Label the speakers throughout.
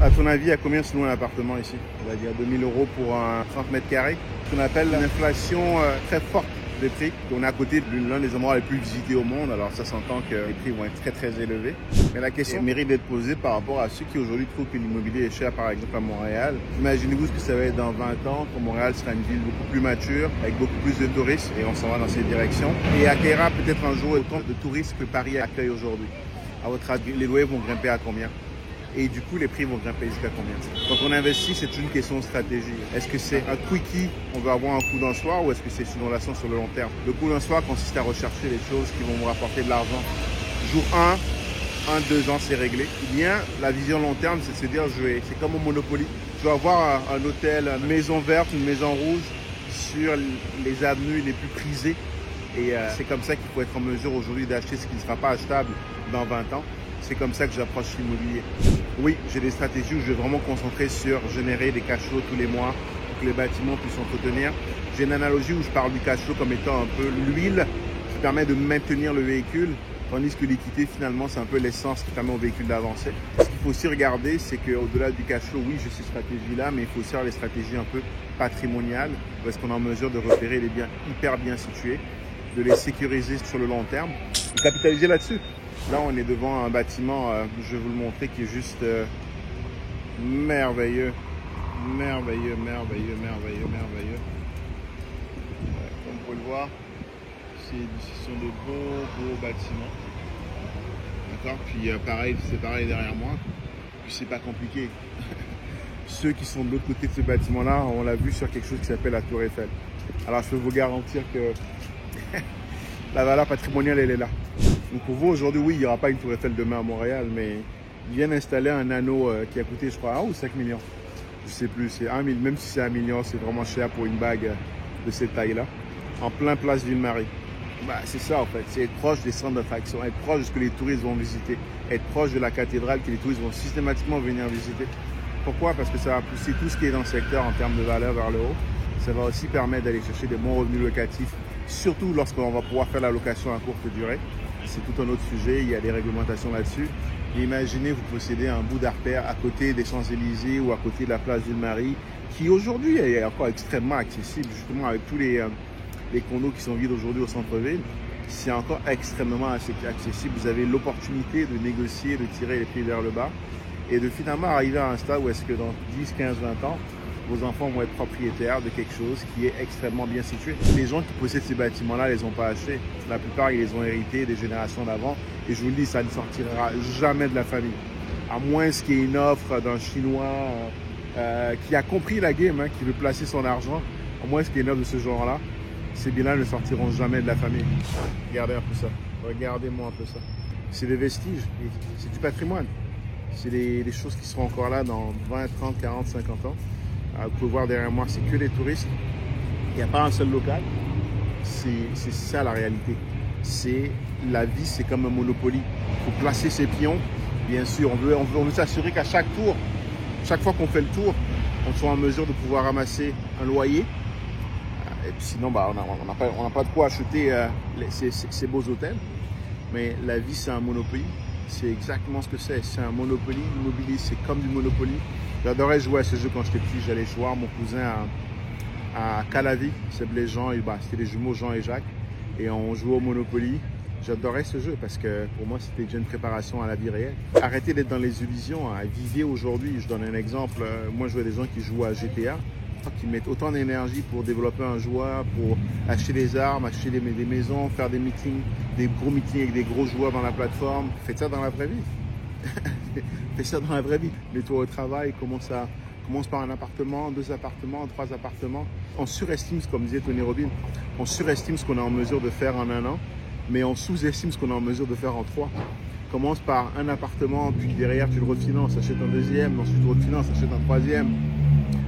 Speaker 1: À ton avis, à combien se loue un appartement ici? On va dire 2000 € pour un 30 mètres carrés. Ce qu'on appelle une inflation très forte des prix. On est à côté de l'un des endroits les plus visités au monde, alors ça s'entend que les prix vont être très très élevés. Mais la question mérite d'être posée par rapport à ceux qui aujourd'hui trouvent que l'immobilier est cher, par exemple à Montréal. Imaginez-vous ce que ça va être dans 20 ans, quand Montréal sera une ville beaucoup plus mature, avec beaucoup plus de touristes, et on s'en va dans cette direction, et accueillera peut-être un jour autant de touristes que Paris accueille aujourd'hui. À votre avis, les loyers vont grimper à combien? Et du coup, les prix vont grimper jusqu'à combien? Quand on investit, c'est une question de stratégie. Est-ce que c'est un quickie, on veut avoir un coup d'un soir, ou est-ce que c'est une relation sur le long terme? Le coup d'un soir consiste à rechercher les choses qui vont vous rapporter de l'argent. Jour 1, 2 ans, c'est réglé. Ou bien, la vision long terme, c'est de se dire, c'est comme au Monopoly. Je vais avoir un hôtel, une maison verte, une maison rouge sur les avenues les plus prisées. Et c'est comme ça qu'il faut être en mesure aujourd'hui d'acheter ce qui ne sera pas achetable dans 20 ans. C'est comme ça que j'approche l'immobilier. Oui, j'ai des stratégies où je vais vraiment concentrer sur générer des cash flows tous les mois pour que les bâtiments puissent s'entretenir. J'ai une analogie où je parle du cash flow comme étant un peu l'huile qui permet de maintenir le véhicule, tandis que l'équité, finalement, c'est un peu l'essence qui permet au véhicule d'avancer. Ce qu'il faut aussi regarder, c'est qu'au-delà du cash flow, oui, j'ai ces stratégies-là, mais il faut aussi avoir les stratégies un peu patrimoniales, où est-ce qu'on est en mesure de repérer les biens hyper bien situés, de les sécuriser sur le long terme, de capitaliser là-dessus. Là, on est devant un bâtiment, je vais vous le montrer, qui est juste merveilleux. Merveilleux, merveilleux, merveilleux, merveilleux. Comme vous pouvez le voir, ce sont de beaux bâtiments. D'accord? Puis pareil, c'est pareil derrière moi. Puis c'est pas compliqué. Ceux qui sont de l'autre côté de ce bâtiment-là, on l'a vu sur quelque chose qui s'appelle la Tour Eiffel. Alors, je peux vous garantir que la valeur patrimoniale, elle est là. Donc pour vous, aujourd'hui, oui, il n'y aura pas une Tour Eiffel demain à Montréal, mais ils viennent installer un anneau qui a coûté, je crois, 1 ou 5 millions. Je ne sais plus, c'est 1 million, même si c'est 1 million, c'est vraiment cher pour une bague de cette taille-là, en plein place Ville-Marie. Bah, c'est ça, en fait, c'est être proche des centres d'attraction, être proche de ce que les touristes vont visiter, être proche de la cathédrale que les touristes vont systématiquement venir visiter. Pourquoi? Parce que ça va pousser tout ce qui est dans le secteur en termes de valeur vers le haut. Ça va aussi permettre d'aller chercher des bons revenus locatifs, surtout lorsqu'on va pouvoir faire la location à courte durée. C'est tout un autre sujet, il y a des réglementations là-dessus. Imaginez, vous possédez un bout d'artère à côté des Champs-Élysées ou à côté de la place Ville-Marie, qui aujourd'hui est encore extrêmement accessible, justement avec tous les condos qui sont vides aujourd'hui au centre-ville. C'est encore extrêmement accessible. Vous avez l'opportunité de négocier, de tirer les prix vers le bas et de finalement arriver à un stade où est-ce que dans 10, 15, 20 ans, vos enfants vont être propriétaires de quelque chose qui est extrêmement bien situé. Les gens qui possèdent ces bâtiments-là ne les ont pas achetés. La plupart, ils les ont hérités des générations d'avant. Et je vous le dis, ça ne sortira jamais de la famille. À moins qu'il y ait une offre d'un Chinois qui a compris la game, qui veut placer son argent. À moins qu'il y ait une offre de ce genre-là, ces biens-là ne sortiront jamais de la famille. Regardez un peu ça. Regardez-moi un peu ça. C'est des vestiges. C'est du patrimoine. C'est des choses qui seront encore là dans 20, 30, 40, 50 ans. Vous pouvez voir derrière moi, c'est que des touristes. Il n'y a pas un seul local. C'est ça la réalité. La vie, c'est comme un Monopoly. Il faut placer ses pions. Bien sûr, on veut s'assurer qu'à chaque tour, chaque fois qu'on fait le tour, on soit en mesure de pouvoir ramasser un loyer. Et puis sinon, on n'a pas de quoi acheter ces beaux hôtels. Mais la vie, c'est un Monopoly. C'est exactement ce que c'est. C'est un Monopoly. L'immobilier, c'est comme du Monopoly. J'adorais jouer à ce jeu quand j'étais petit. J'allais voir mon cousin à Calavi. Il s'appelait Jean. C'était les jumeaux Jean et Jacques. Et on jouait au Monopoly. J'adorais ce jeu parce que pour moi, c'était déjà une préparation à la vie réelle. Arrêtez d'être dans les illusions. Vivez aujourd'hui. Je donne un exemple. Moi, je vois des gens qui jouent à GTA, qui mettent autant d'énergie pour développer un joueur, pour acheter des armes, acheter des maisons, faire des meetings, des gros meetings avec des gros joueurs dans la plateforme. Faites ça dans la vraie vie. Faites ça dans la vraie vie. Mets-toi au travail, commence par un appartement, 2 appartements, 3 appartements. On surestime, comme disait Tony Robbins, on surestime ce qu'on est en mesure de faire en 1 an, mais on sous-estime ce qu'on est en mesure de faire en 3. Commence par un appartement, puis derrière tu le refinances, achète un deuxième, ensuite tu le refinances, achète un troisième.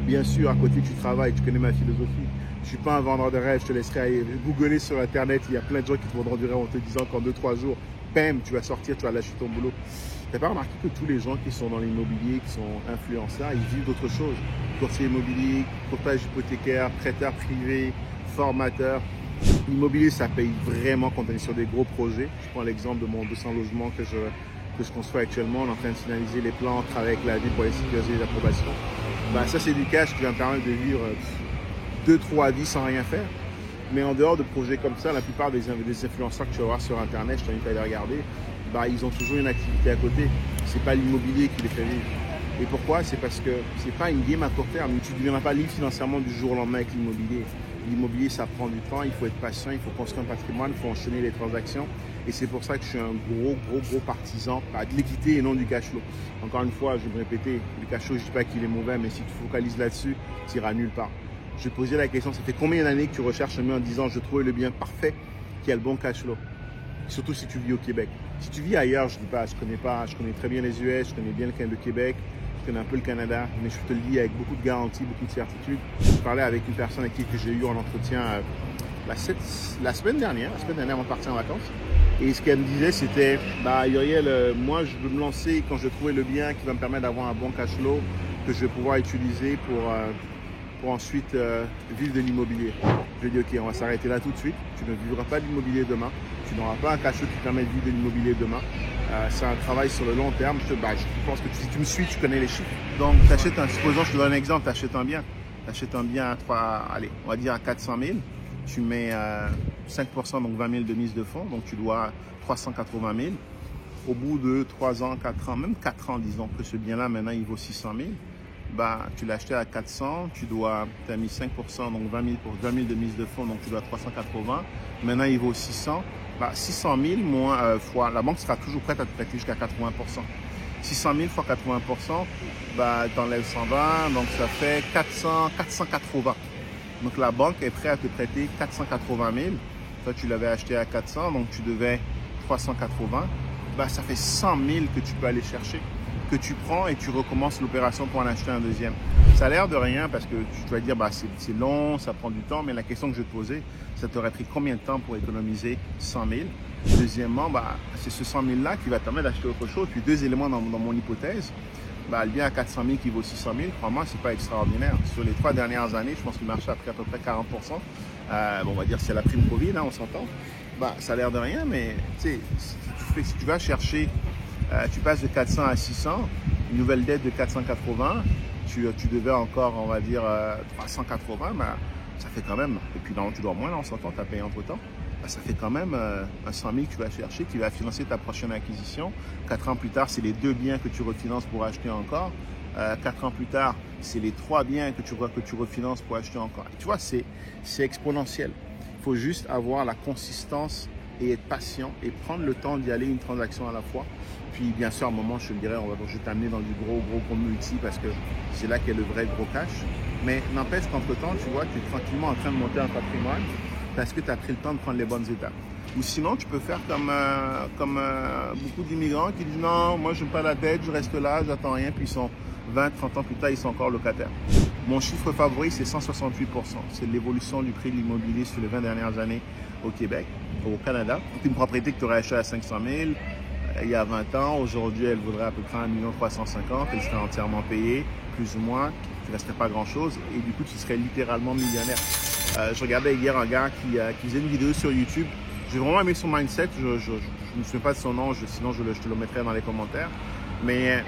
Speaker 1: Bien sûr, à côté tu travailles, tu connais ma philosophie. Je ne suis pas un vendeur de rêve, je te laisserai aller googler sur internet, il y a plein de gens qui te vendront du rêve en te disant qu'en 2-3 jours, bam, tu vas sortir, tu vas lâcher ton boulot. Tu n'as pas remarqué que tous les gens qui sont dans l'immobilier, qui sont influenceurs, ils vivent d'autre chose. Courtier immobilier, courtage hypothécaire, prêteur privé, formateur. L'immobilier, ça paye vraiment quand on est sur des gros projets. Je prends l'exemple de mon 200 logements que que ce qu'on se fait actuellement, on est en train de finaliser les plans, travailler avec la ville pour les sécuriser les approbations. Ben, ça, c'est du cash qui va me permettre de vivre 2-3 vies sans rien faire. Mais en dehors de projets comme ça, la plupart des influenceurs que tu vas voir sur Internet, je t'invite à les regarder, ben, ils ont toujours une activité à côté. Ce n'est pas l'immobilier qui les fait vivre. Et pourquoi? C'est parce que ce n'est pas une game à court terme. Tu ne deviendras pas libre financièrement du jour au lendemain avec l'immobilier. L'immobilier, ça prend du temps, il faut être patient, il faut construire un patrimoine, il faut enchaîner les transactions. Et c'est pour ça que je suis un gros partisan de l'équité et non du cash flow. Encore une fois, je vais me répéter, le cash flow, je ne dis pas qu'il est mauvais, mais si tu focalises là-dessus, tu iras nulle part. Je vais poser la question, ça fait combien d'années que tu recherches un bien en disant je trouve le bien parfait qui a le bon cash flow? Surtout si tu vis au Québec. Si tu vis ailleurs, je ne dis pas, je connais très bien les US, je connais bien le Québec, je connais un peu le Canada, mais je te le dis avec beaucoup de garanties, beaucoup de certitude. Je parlais avec une personne avec qui j'ai eu en entretien la semaine dernière avant de partir en vacances. Et ce qu'elle me disait, c'était, Uriel, moi je veux me lancer quand je vais trouver le bien qui va me permettre d'avoir un bon cash flow que je vais pouvoir utiliser pour ensuite vivre de l'immobilier. Je lui ai dit, ok, on va s'arrêter là tout de suite. Tu ne vivras pas de l'immobilier demain. Tu n'auras pas un cash flow qui te permet de vivre de l'immobilier demain. C'est un travail sur le long terme. Je pense que si tu me suis, tu connais les chiffres. Donc, supposons, je te donne un exemple, tu achètes un bien. Tu achètes un bien on va dire à 400 000. Tu mets 5%, donc 20 000 de mise de fonds. Donc, tu dois 380 000. Au bout de 3 ans, 4 ans, même 4 ans, disons que ce bien-là, maintenant, il vaut 600 000. Tu l'as acheté à 400, tu as mis 5%, donc 20 000 pour 20 000 de mise de fonds, donc tu dois 380. Maintenant, il vaut 600. 600 000 moins fois, la banque sera toujours prête à te prêter jusqu'à 80%. 600 000 fois 80%, tu enlèves 120, donc ça fait 480. Donc la banque est prête à te prêter 480 000. Toi, tu l'avais acheté à 400, donc tu devais 380. Ça fait 100 000 que tu peux aller chercher, que tu prends et tu recommences l'opération pour en acheter un deuxième. Ça a l'air de rien parce que tu vas dire c'est long, ça prend du temps, mais la question que je vais te poser, ça t'aurait pris combien de temps pour économiser 100 000? Deuxièmement, c'est ce 100 000 là qui va te permettre d'acheter autre chose. Puis deux éléments dans mon hypothèse, le bien à 400 000 qui vaut 600 000, crois-moi, c'est pas extraordinaire. Sur les 3 dernières années, je pense que le marché a pris à peu près 40%. On va dire c'est la prime Covid, on s'entend. Ça a l'air de rien, mais si tu vas chercher, tu passes de 400 à 600, une nouvelle dette de 480, tu devais encore, on va dire, 380, ça fait quand même, et puis tu dois moins, on s'entend, tu as payé entre temps, ça fait quand même un 100 000 que tu vas chercher, qui va financer ta prochaine acquisition. 4 ans plus tard, c'est les 2 biens que tu refinances pour acheter encore. 4 ans plus tard, c'est les 3 biens que tu refinances pour acheter encore. Et tu vois, c'est exponentiel. Il faut juste avoir la consistance et être patient et prendre le temps d'y aller une transaction à la fois. Puis bien sûr, à un moment, je te dirais, je vais t'amener dans du gros multi parce que c'est là qu'est le vrai gros cash. Mais n'empêche qu'entre-temps, tu vois, tu es tranquillement en train de monter un patrimoine parce que tu as pris le temps de prendre les bonnes étapes. Ou sinon, tu peux faire comme beaucoup d'immigrants qui disent « Non, moi, je n'aime pas la dette, je reste là, j'attends rien. » Puis ils sont 20, 30 ans plus tard, ils sont encore locataires. Mon chiffre favori, c'est 168%. C'est l'évolution du prix de l'immobilier sur les 20 dernières années au Québec, au Canada. C'est une propriété que tu aurais achetée à 500 000 il y a 20 ans. Aujourd'hui, elle vaudrait à peu près 1 350 000. Elle serait entièrement payée, plus ou moins. Il ne resterait pas grand-chose. Et du coup, tu serais littéralement millionnaire. Je regardais hier un gars qui faisait une vidéo sur YouTube. J'ai vraiment aimé son mindset. Je ne me souviens pas de son nom, sinon je te le mettrai dans les commentaires. Mais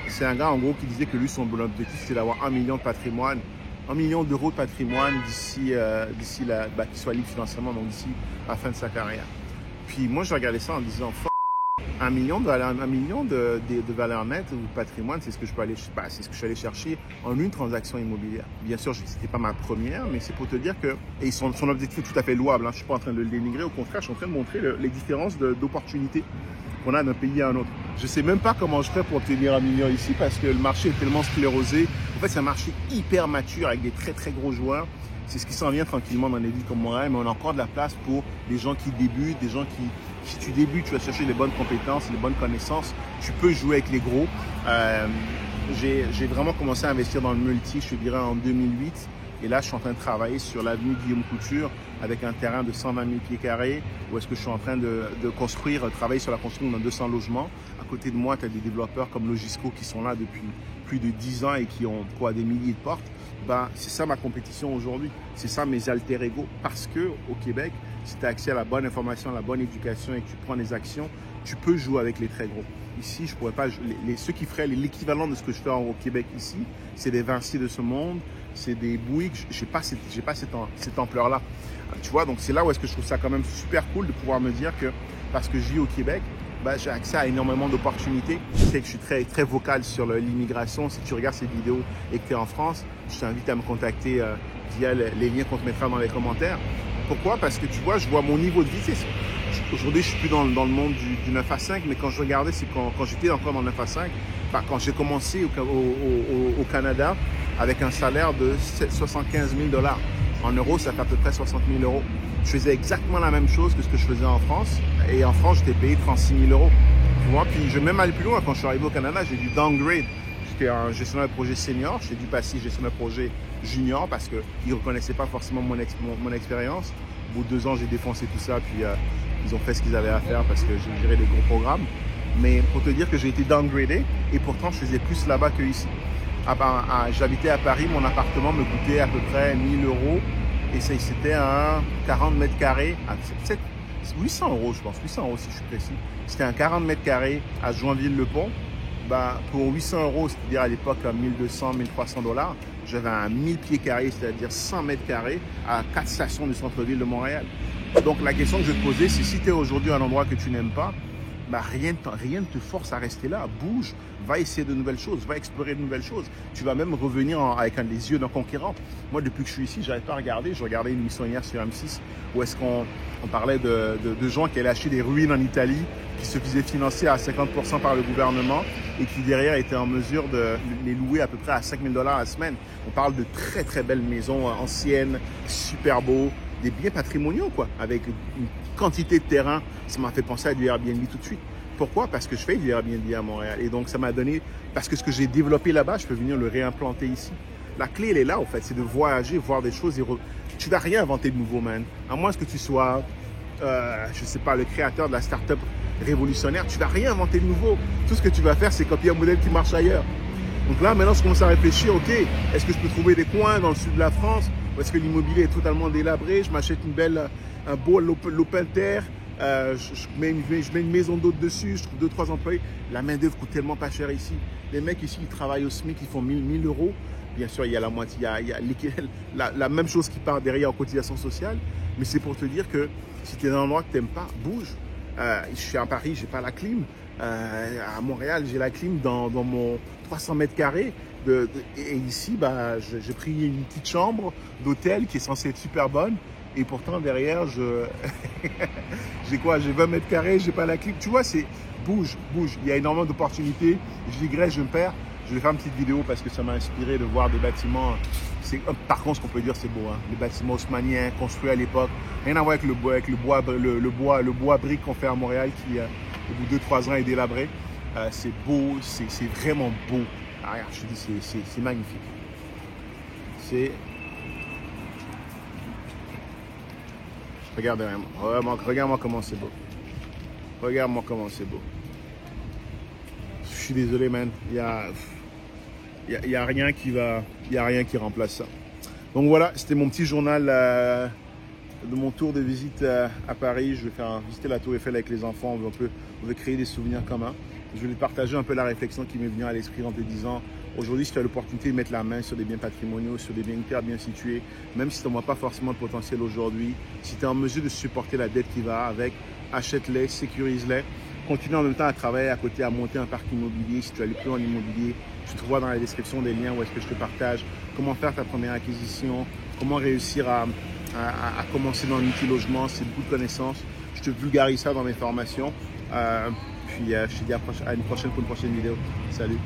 Speaker 1: c'est un gars, en gros, qui disait que lui, son objectif, c'était d'avoir 1 million de patrimoine. 1 million d'euros de patrimoine d'ici qu'il soit libre financièrement, donc d'ici la fin de sa carrière. Puis moi, je regardais ça en disant, 1 million de valeur nette ou de patrimoine, c'est ce que je peux aller, c'est ce que je suis allé chercher en une transaction immobilière. Bien sûr, ce n'était pas ma première, mais c'est pour te dire que son objectif est tout à fait louable. Je ne suis pas en train de le dénigrer, au contraire, je suis en train de montrer les différences d'opportunités qu'on a d'un pays à un autre. Je ne sais même pas comment je ferais pour obtenir 1 million ici parce que le marché est tellement sclérosé. En fait, c'est un marché hyper mature avec des très très gros joueurs. C'est ce qui s'en vient tranquillement dans les villes comme Montréal, mais on a encore de la place pour des gens qui débutent, des gens qui, si tu débutes, tu vas chercher les bonnes compétences, les bonnes connaissances, tu peux jouer avec les gros. J'ai vraiment commencé à investir dans le multi, je te dirais, en 2008. Et là, je suis en train de travailler sur l'avenue Guillaume Couture avec un terrain de 120 000 pieds carrés où est-ce que je suis en train de travailler sur la construction de 200 logements. À côté de moi, tu as des développeurs comme Logisco qui sont là depuis plus de 10 ans et qui ont des milliers de portes. C'est ça ma compétition aujourd'hui. C'est ça mes alter ego. Parce que au Québec, si tu as accès à la bonne information, à la bonne éducation et que tu prends des actions, tu peux jouer avec les très gros. ici, je pourrais pas. Ceux qui feraient l'équivalent de ce que je fais au Québec ici, c'est des Vinci de ce monde, c'est des Bouygues. J'ai pas cette ampleur-là. Tu vois, donc c'est là où est-ce que je trouve ça quand même super cool de pouvoir me dire que parce que je vis au Québec, bah, j'ai accès à énormément d'opportunités. Tu sais que je suis très vocal sur l'immigration. Si tu regardes ces vidéos et que tu es en France, je t'invite à me contacter via les liens qu'on te mettra dans les commentaires. Pourquoi? Parce que tu vois, je vois mon niveau de vie. Aujourd'hui, je suis plus dans le monde du 9 à 5, mais quand je regardais, c'est quand j'étais encore dans le 9 à 5, bah, quand j'ai commencé au Canada avec un salaire de 75 000 $. En euros, ça fait à peu près 60 000 €. Je faisais exactement la même chose que ce que je faisais en France. Et en France, j'étais payé 36 000 €. Tu vois, puis je vais même aller plus loin. Quand je suis arrivé au Canada, j'ai dû downgrade. J'étais un gestionnaire de projet senior. J'ai dû passer gestionnaire de projet junior parce qu'ils ne reconnaissaient pas forcément mon expérience. Au bout de 2 ans, j'ai défoncé tout ça. Puis ils ont fait ce qu'ils avaient à faire parce que j'ai géré des gros programmes. Mais pour te dire que j'ai été downgradé et pourtant, je faisais plus là-bas qu'ici. J'habitais à Paris, mon appartement me coûtait à peu près 1 000 € et c'était un 40 mètres carrés, 800 € je pense, 800 € si je suis précis. C'était un 40 mètres carrés à Joinville-le-Pont. Bah, pour 800 €, c'est-à-dire à l'époque 1200, 1300 $, j'avais un 1000 pieds carrés, c'est-à-dire 100 mètres carrés à 4 stations du centre-ville de Montréal. Donc la question que je vais te poser, c'est si tu es aujourd'hui à un endroit que tu n'aimes pas, bah, rien ne te force à rester là. Bouge, va essayer de nouvelles choses, va explorer de nouvelles choses. Tu vas même revenir avec les yeux d'un conquérant. Moi, depuis que je suis ici, je n'arrête pas à regarder. Je regardais une émission hier sur M6 où est-ce qu'on parlait de gens qui allaient acheter des ruines en Italie, qui se faisaient financer à 50% par le gouvernement et qui derrière étaient en mesure de les louer à peu près à 5 000 $ la semaine. On parle de très belles maisons anciennes, super beaux, des biens patrimoniaux, quoi, avec une quantité de terrain. Ça m'a fait penser à du Airbnb tout de suite. Pourquoi? Parce que je fais du Airbnb à Montréal. Et donc, ça m'a donné, parce que ce que j'ai développé là-bas, je peux venir le réimplanter ici. La clé, elle est là, en fait. C'est de voyager, voir des choses. Tu vas rien inventer de nouveau, man. À moins que tu sois, je sais pas, le créateur de la start-up révolutionnaire. Tu vas rien inventer de nouveau. Tout ce que tu vas faire, c'est copier un modèle qui marche ailleurs. Donc là, maintenant, je commence à réfléchir, OK, est-ce que je peux trouver des coins dans le sud de la France où est-ce que l'immobilier est totalement délabré? Je m'achète un beau open terre. Je mets une maison d'hôte dessus, je trouve 2-3 employés. La main d'œuvre coûte tellement pas cher ici. Les mecs ici, ils travaillent au SMIC, ils font 1000 €. Bien sûr, il y a la moitié, il y a la même chose qui part derrière en cotisation sociale. Mais c'est pour te dire que si tu es dans un endroit que tu n'aimes pas, bouge. Je suis à Paris, j'ai pas la clim. À Montréal, j'ai la clim dans mon 300 mètres carrés. Et ici, bah, j'ai pris une petite chambre d'hôtel qui est censée être super bonne. Et pourtant, derrière, j'ai quoi? J'ai 20 mètres carrés, j'ai pas la clim. Tu vois, c'est bouge. Il y a énormément d'opportunités. Je digresse, je me perds. Je vais faire une petite vidéo parce que ça m'a inspiré de voir des bâtiments. Par contre, ce qu'on peut dire, c'est beau. Hein? Les bâtiments haussmanniens construits à l'époque. Rien à voir avec le bois brique qu'on fait à Montréal qui, au bout de 2-3 ans, est délabré. C'est beau, c'est vraiment beau. Ah, regarde, je te dis, c'est magnifique. Regarde-moi comment c'est beau. Regarde-moi comment c'est beau. Je suis désolé, man. Il y a rien qui remplace ça. Donc voilà, c'était mon petit journal de mon tour de visite à Paris. Je vais faire visiter la Tour Eiffel avec les enfants. On veut créer des souvenirs communs. Je vais partager un peu la réflexion qui m'est venue à l'esprit en te disant, aujourd'hui, si tu as l'opportunité de mettre la main sur des biens patrimoniaux, sur des biens hyper bien situés, même si tu n'en vois pas forcément de potentiel aujourd'hui, si tu es en mesure de supporter la dette qui va avec, achète-les, sécurise-les. Continue en même temps à travailler à côté, à monter un parc immobilier. Si tu as les plus en immobilier, tu trouveras dans la description des liens où est-ce que je te partage comment faire ta première acquisition, comment réussir à commencer dans le multilogement. C'est beaucoup de connaissances. Je te vulgarise ça dans mes formations. Puis je te dis à une prochaine pour une prochaine vidéo. Salut!